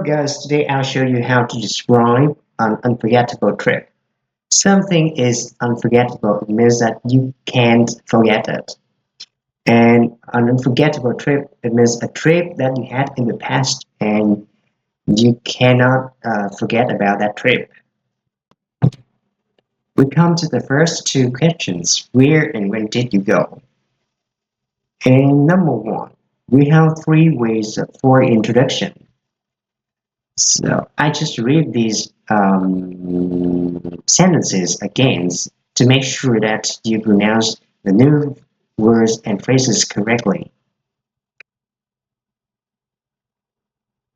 Hello guys, today I'll show you how to describe an unforgettable trip. Something is unforgettable, it means that you can't forget it. And an unforgettable trip, it means a trip that you had in the past and you cannot forget about that trip. We come to the first two questions, where and when did you go? And number one, we have three ways for introduction. So I just read these sentences again to make sure that you pronounce the new words and phrases correctly.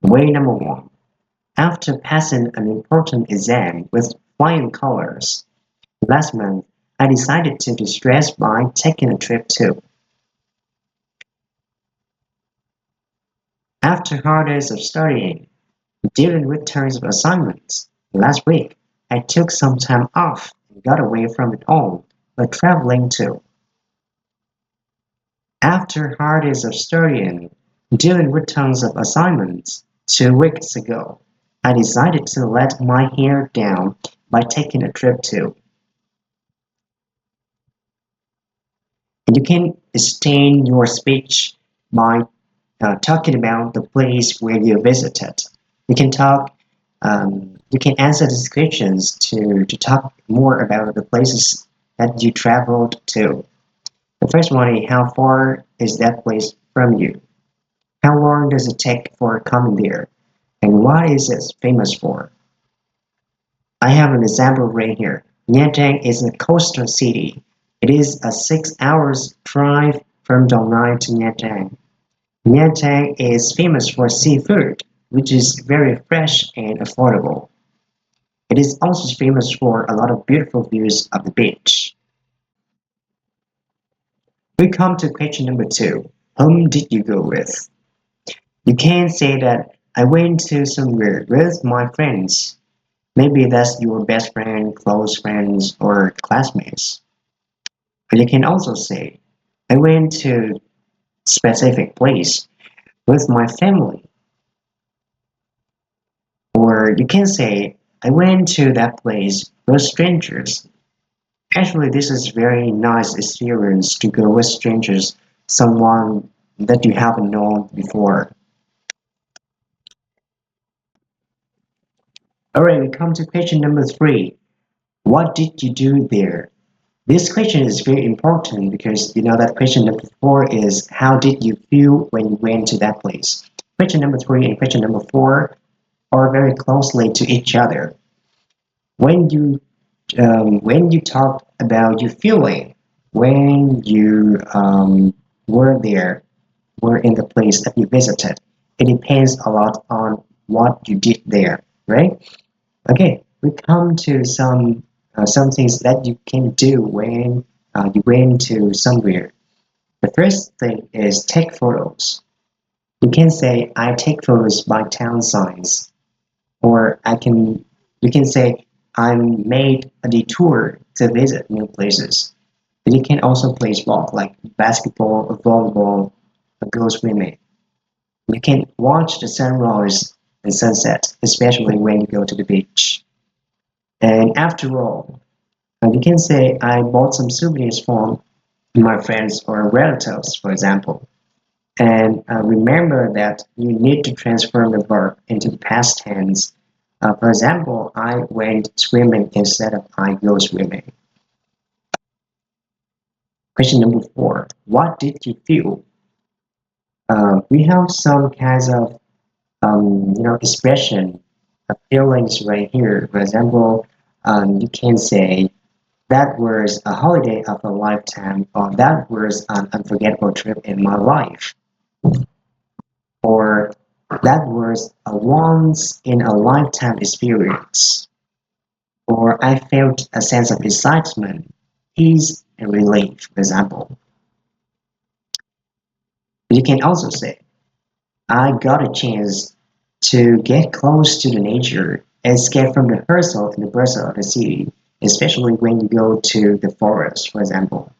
Way number one. After passing an important exam with flying colors, last month I decided to distress by taking a trip too. After hard days of studying, dealing with tons of assignments, last week I took some time off and got away from it all, but traveling too. After hard days of studying, dealing with tons of assignments, 2 weeks ago, I decided to let my hair down by taking a trip too. And you can extend your speech by talking about the place where you visited. You can you can answer these questions to talk more about the places that you traveled to. The first one is how far is that place from you? How long does it take for coming there? And what is it famous for? I have an example right here. Nha Trang is a coastal city. It is a 6 hours drive from Dong Nai to Nha Trang. Nha Trang is famous for seafood, which is very fresh and affordable. It is also famous for a lot of beautiful views of the beach. We come to question number two. Whom did you go with? You can say that I went to somewhere with my friends. Maybe that's your best friend, close friends, or classmates. But you can also say I went to specific place with my family. Or you can say I went to that place with strangers. Actually, this is very nice experience to go with strangers, someone that you haven't known before. Alright, we come to question number three. What did you do there? This question is very important because you know that question number four is how did you feel when you went to that place? Question number three and question number four are very closely to each other. When you talk about your feeling, when you were there, were in the place that you visited, it depends a lot on what you did there, right? Okay, we come to some things that you can do when you went to somewhere. The first thing is take photos. You can say I take photos by town signs, or you can say I made a detour to visit new places. But you can also play sport like basketball, volleyball, or go swimming. You can watch the sunrise and sunset, especially when you go to the beach. And after all, you can say I bought some souvenirs from my friends or relatives, for example. And remember that you need to transform the verb into the past tense. For example, I went swimming instead of I go swimming. Question number four. What did you feel? We have some kinds of expression of feelings right here. For example, you can say that was a holiday of a lifetime, or that was an unforgettable trip in my life, or that was a once in a lifetime experience, or I felt a sense of excitement, peace, and relief, for example. You can also say, I got a chance to get close to the nature, escape from the hustle and the bustle of the city, especially when you go to the forest, for example.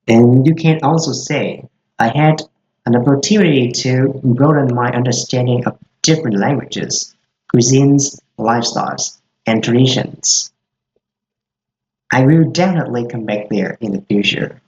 And you can also say, I had an opportunity to broaden my understanding of different languages, cuisines, lifestyles, and traditions. I will definitely come back there in the future.